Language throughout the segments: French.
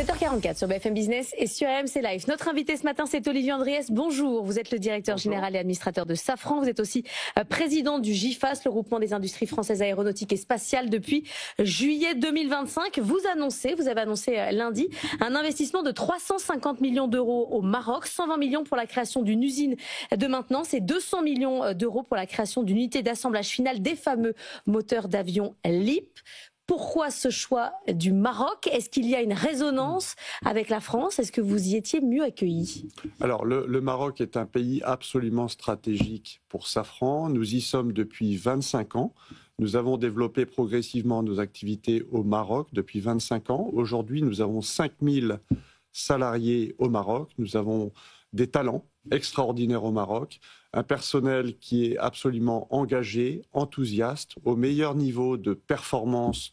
7h44 sur BFM Business et sur RMC Live. Notre invité ce matin, c'est Olivier Andriès. Bonjour, vous êtes le directeur général et administrateur de Safran. Vous êtes aussi président du GIFAS, le groupement des industries françaises aéronautiques et spatiales, depuis juillet 2025. Vous avez annoncé lundi un investissement de 350 millions d'euros au Maroc, 120 millions pour la création d'une usine de maintenance et 200 millions d'euros pour la création d'une unité d'assemblage final des fameux moteurs d'avion LEAP. Pourquoi ce choix du Maroc? Est-ce qu'il y a une résonance avec la France? Est-ce que vous y étiez mieux accueillis? Alors, le Maroc est un pays absolument stratégique pour Safran. Nous y sommes depuis 25 ans. Nous avons développé progressivement nos activités au Maroc depuis 25 ans. Aujourd'hui, nous avons 5000 salariés au Maroc. Nous avons des talents extraordinaires au Maroc, un personnel qui est absolument engagé, enthousiaste, au meilleur niveau de performance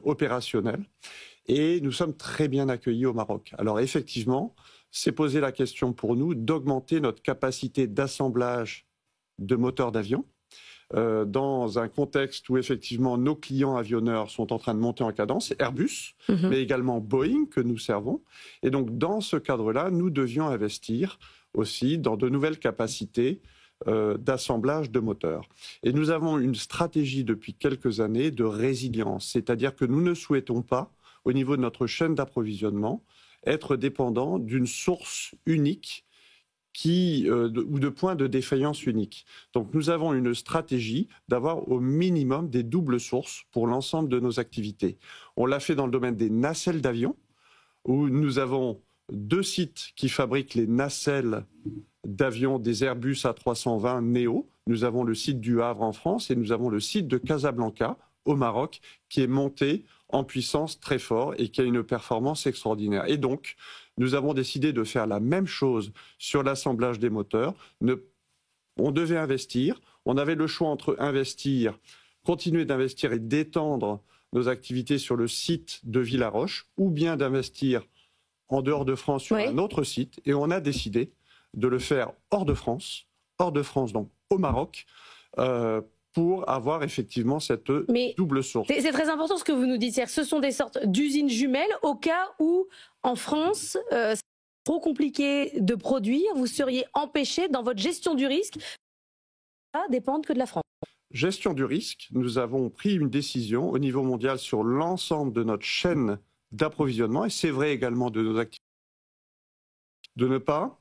opérationnelle. Et nous sommes très bien accueillis au Maroc. Alors effectivement, c'est posé la question pour nous d'augmenter notre capacité d'assemblage de moteurs d'avion dans un contexte où effectivement nos clients avionneurs sont en train de monter en cadence, Airbus, mais également Boeing que nous servons. Et donc dans ce cadre-là, nous devions investir aussi dans de nouvelles capacités d'assemblage de moteurs. Et nous avons une stratégie depuis quelques années de résilience, c'est-à-dire que nous ne souhaitons pas, au niveau de notre chaîne d'approvisionnement, être dépendants d'une source unique ou de points de défaillance unique. Donc nous avons une stratégie d'avoir au minimum des doubles sources pour l'ensemble de nos activités. On l'a fait dans le domaine des nacelles d'avion, où nous avons 2 sites qui fabriquent les nacelles d'avions des Airbus A320 Neo. Nous avons le site du Havre en France et nous avons le site de Casablanca au Maroc qui est monté en puissance très fort et qui a une performance extraordinaire. Et donc, nous avons décidé de faire la même chose sur l'assemblage des moteurs. On devait investir. On avait le choix entre continuer d'investir et d'étendre nos activités sur le site de Villaroche ou bien d'investir en dehors de France sur un autre site. Et on a décidé de le faire hors de France donc au Maroc, pour avoir effectivement cette double source. C'est très important ce que vous nous dites. Ce sont des sortes d'usines jumelles au cas où, en France, c'est trop compliqué de produire, vous seriez empêché dans votre gestion du risque à dépendre que de la France. Gestion du risque, nous avons pris une décision au niveau mondial sur l'ensemble de notre chaîne d'approvisionnement, et c'est vrai également de nos activités, de ne pas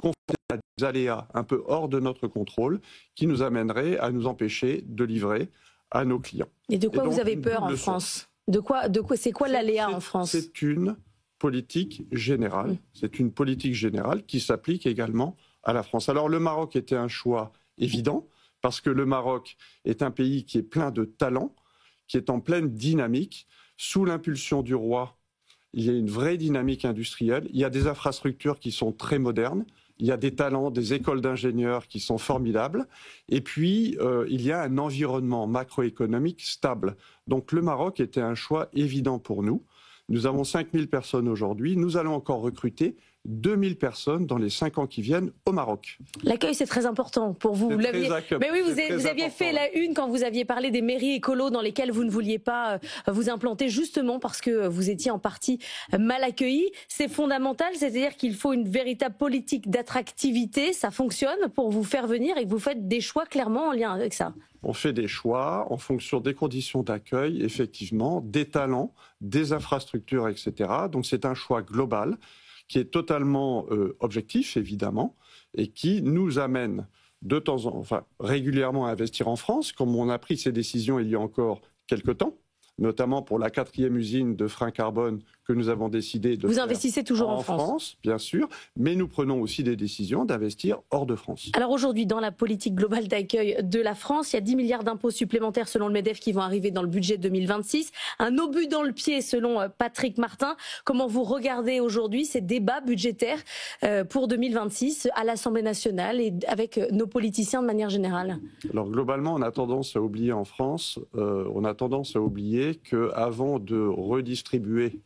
confronter à des aléas un peu hors de notre contrôle qui nous amèneraient à nous empêcher de livrer à nos clients. Et de quoi vous avez peur en France? C'est quoi l'aléa en France? C'est une politique générale. C'est une politique générale qui s'applique également à la France. Alors le Maroc était un choix évident parce que le Maroc est un pays qui est plein de talents, qui est en pleine dynamique. Sous l'impulsion du roi, il y a une vraie dynamique industrielle. Il y a des infrastructures qui sont très modernes. Il y a des talents, des écoles d'ingénieurs qui sont formidables. Et puis, il y a un environnement macroéconomique stable. Donc le Maroc était un choix évident pour nous. Nous avons 5000 personnes aujourd'hui. Nous allons encore recruter 2000 personnes dans les 5 ans qui viennent au Maroc. L'accueil, c'est très important pour vous. Mais oui, vous aviez fait la une quand vous aviez parlé des mairies écolos dans lesquelles vous ne vouliez pas vous implanter, justement parce que vous étiez en partie mal accueillis. C'est fondamental, c'est-à-dire qu'il faut une véritable politique d'attractivité. Ça fonctionne pour vous faire venir et que vous faites des choix clairement en lien avec ça. On fait des choix en fonction des conditions d'accueil, effectivement, des talents, des infrastructures, etc. Donc c'est un choix global qui est totalement objectif, évidemment, et qui nous amène régulièrement à investir en France, comme on a pris ces décisions il y a encore quelque temps, notamment pour la 4e usine de frein carbone que nous avons décidé de faire. Vous investissez toujours en France, bien sûr, mais nous prenons aussi des décisions d'investir hors de France. Alors aujourd'hui, dans la politique globale d'accueil de la France, il y a 10 milliards d'impôts supplémentaires selon le MEDEF qui vont arriver dans le budget 2026. Un obus dans le pied selon Patrick Martin. Comment vous regardez aujourd'hui ces débats budgétaires pour 2026 à l'Assemblée nationale et avec nos politiciens de manière générale? Alors globalement, on a tendance à oublier en France, qu'avant de redistribuer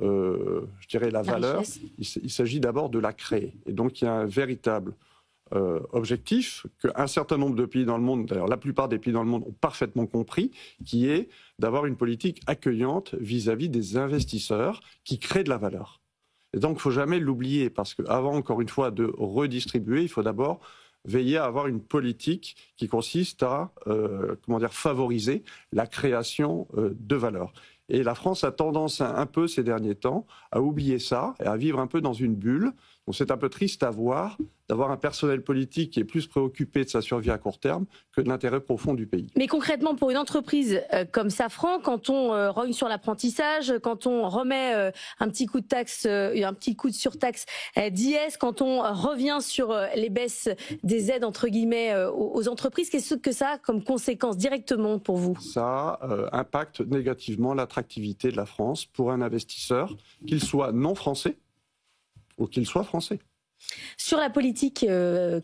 la valeur, il s'agit d'abord de la créer. Et donc il y a un véritable objectif qu'un certain nombre de pays dans le monde, d'ailleurs la plupart des pays dans le monde ont parfaitement compris, qui est d'avoir une politique accueillante vis-à-vis des investisseurs qui créent de la valeur. Et donc il ne faut jamais l'oublier, parce qu'avant, encore une fois, de redistribuer, il faut d'abord veiller à avoir une politique qui consiste à favoriser la création de valeur. Et la France a tendance un peu ces derniers temps à oublier ça et à vivre un peu dans une bulle. Donc c'est un peu triste à voir d'avoir un personnel politique qui est plus préoccupé de sa survie à court terme que de l'intérêt profond du pays. Mais concrètement, pour une entreprise comme Safran, quand on rogne sur l'apprentissage, quand on remet un petit coup de taxe, un petit coup de surtaxe d'IS, quand on revient sur les baisses des aides entre guillemets aux entreprises, qu'est-ce que ça a comme conséquence directement pour vous? Ça impacte négativement l'attractivité de la France pour un investisseur, qu'il soit non français ou qu'il soit français. Sur la politique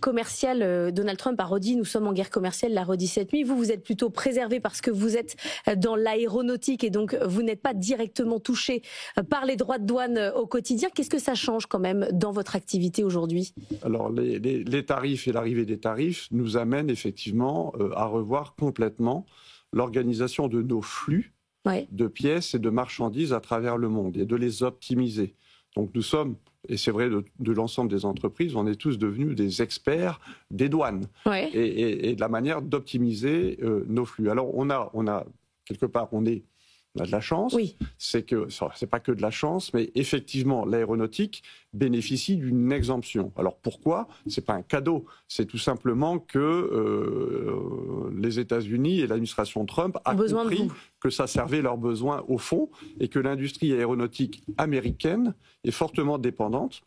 commerciale, Donald Trump a redit « Nous sommes en guerre commerciale », l'a redit cette nuit. Vous êtes plutôt préservé parce que vous êtes dans l'aéronautique et donc vous n'êtes pas directement touché par les droits de douane au quotidien. Qu'est-ce que ça change quand même dans votre activité aujourd'hui? Alors les tarifs et l'arrivée des tarifs nous amènent effectivement à revoir complètement l'organisation de nos flux de pièces et de marchandises à travers le monde et de les optimiser. Donc nous sommes, et c'est vrai de l'ensemble des entreprises, on est tous devenus des experts des douanes et de la manière d'optimiser nos flux. Alors on a quelque part, on a de la chance, c'est que c'est pas que de la chance, mais effectivement l'aéronautique bénéficie d'une exemption. Alors pourquoi? C'est pas un cadeau, c'est tout simplement que les États-Unis et l'administration Trump a compris que ça servait leurs besoins au fond et que l'industrie aéronautique américaine est fortement dépendante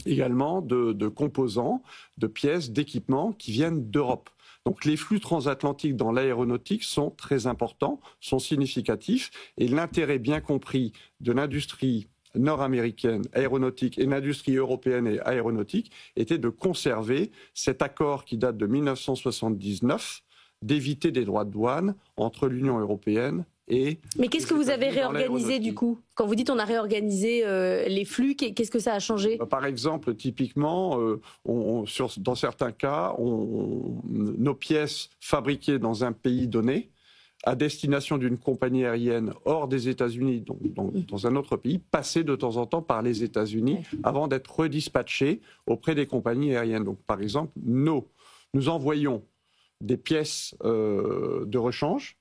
également de composants, de pièces, d'équipements qui viennent d'Europe. Donc les flux transatlantiques dans l'aéronautique sont très importants, sont significatifs, et l'intérêt bien compris de l'industrie nord-américaine aéronautique et l'industrie européenne et aéronautique était de conserver cet accord qui date de 1979, d'éviter des droits de douane entre l'Union européenne et... Mais qu'est-ce que vous avez réorganisé du coup? Quand vous dites on a réorganisé les flux, qu'est-ce que ça a changé? Par exemple, typiquement, dans certains cas, nos pièces fabriquées dans un pays donné, à destination d'une compagnie aérienne hors des États-Unis, dans un autre pays, passaient de temps en temps par les États-Unis avant d'être redispatchées auprès des compagnies aériennes. Donc, par exemple, nous envoyons des pièces de rechange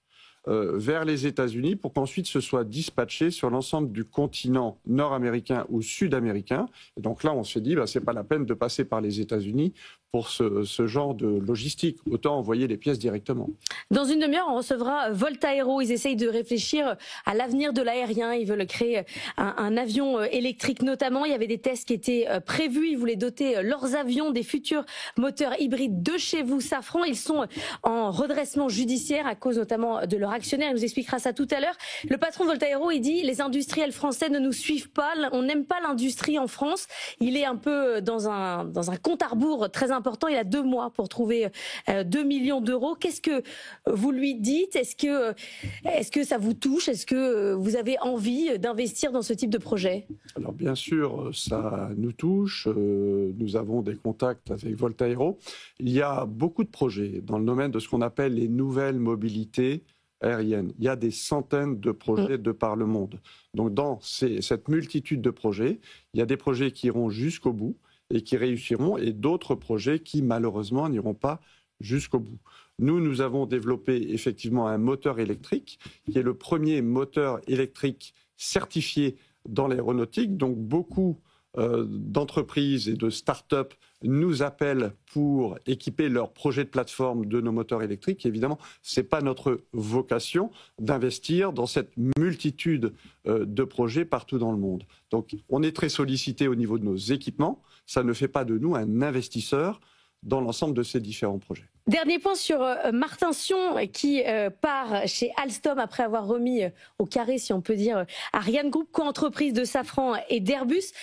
vers les États-Unis pour qu'ensuite ce soit dispatché sur l'ensemble du continent nord-américain ou sud-américain. Et donc là, on se dit, c'est pas la peine de passer par les États-Unis pour ce genre de logistique. Autant envoyer les pièces directement. Dans une demi-heure, on recevra Voltaero. Ils essayent de réfléchir à l'avenir de l'aérien. Ils veulent créer un avion électrique notamment. Il y avait des tests qui étaient prévus. Ils voulaient doter leurs avions des futurs moteurs hybrides de chez vous, Safran. Ils sont en redressement judiciaire à cause notamment de leur actionnaire. Il nous expliquera ça tout à l'heure. Le patron de Voltaero, il dit « Les industriels français ne nous suivent pas. On n'aime pas l'industrie en France. » Il est un peu dans un compte à rebours très important. Il a 2 mois pour trouver 2 millions d'euros. Qu'est-ce que vous lui dites? Est-ce que ça vous touche? Est-ce que vous avez envie d'investir dans ce type de projet? Alors bien sûr, ça nous touche. Nous avons des contacts avec Voltaero. Il y a beaucoup de projets dans le domaine de ce qu'on appelle les nouvelles mobilités aériennes. Il y a des centaines de projets de par le monde. Donc dans cette multitude de projets, il y a des projets qui iront jusqu'au bout et qui réussiront, et d'autres projets qui, malheureusement, n'iront pas jusqu'au bout. Nous avons développé effectivement un moteur électrique, qui est le premier moteur électrique certifié dans l'aéronautique. Donc, beaucoup d'entreprises et de start-up nous appellent pour équiper leurs projets de plateforme de nos moteurs électriques. Évidemment, ce n'est pas notre vocation d'investir dans cette multitude de projets partout dans le monde. Donc, on est très sollicité au niveau de nos équipements. Ça ne fait pas de nous un investisseur dans l'ensemble de ces différents projets. Dernier point sur Martin Sion qui part chez Alstom après avoir remis au carré, si on peut dire, Ariane Group, co-entreprise de Safran et d'Airbus.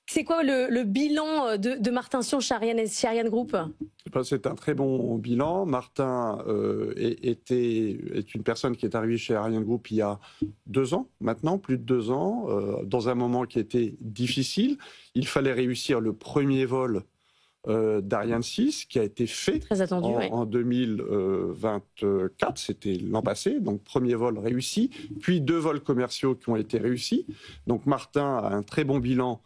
C'est quoi le bilan de Martin Sion chez Ariane Group? C'est un très bon bilan. Martin est une personne qui est arrivée chez Ariane Group il y a 2 ans, maintenant, plus de 2 ans, dans un moment qui était difficile. Il fallait réussir le premier vol d'Ariane 6 qui a été fait Très attendu, en 2024, c'était l'an passé, donc premier vol réussi, puis 2 vols commerciaux qui ont été réussis. Donc Martin a un très bon bilan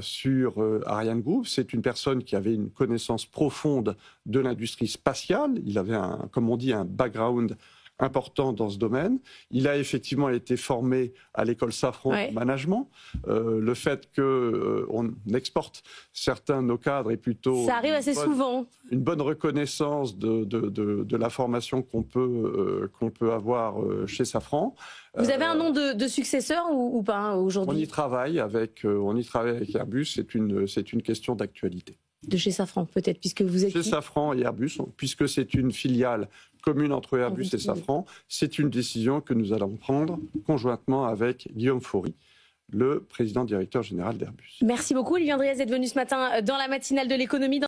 sur Ariane Group. C'est une personne qui avait une connaissance profonde de l'industrie spatiale. Il avait, comme on dit, un background important dans ce domaine. Il a effectivement été formé à l'école Safran Management. Le fait qu'on exporte certains de nos cadres est plutôt... Ça arrive assez souvent. Une bonne reconnaissance de la formation qu'on peut avoir chez Safran. Vous avez un nom de successeur ou pas aujourd'hui? On y travaille avec Airbus, c'est une question d'actualité. De chez Safran, peut-être, puisque vous êtes... Chez Safran et Airbus, puisque c'est une filiale commune entre Airbus et Safran, c'est une décision que nous allons prendre conjointement avec Guillaume Faury, le président directeur général d'Airbus. Merci beaucoup, Olivier Andriès, d'être venu ce matin dans la matinale de l'économie.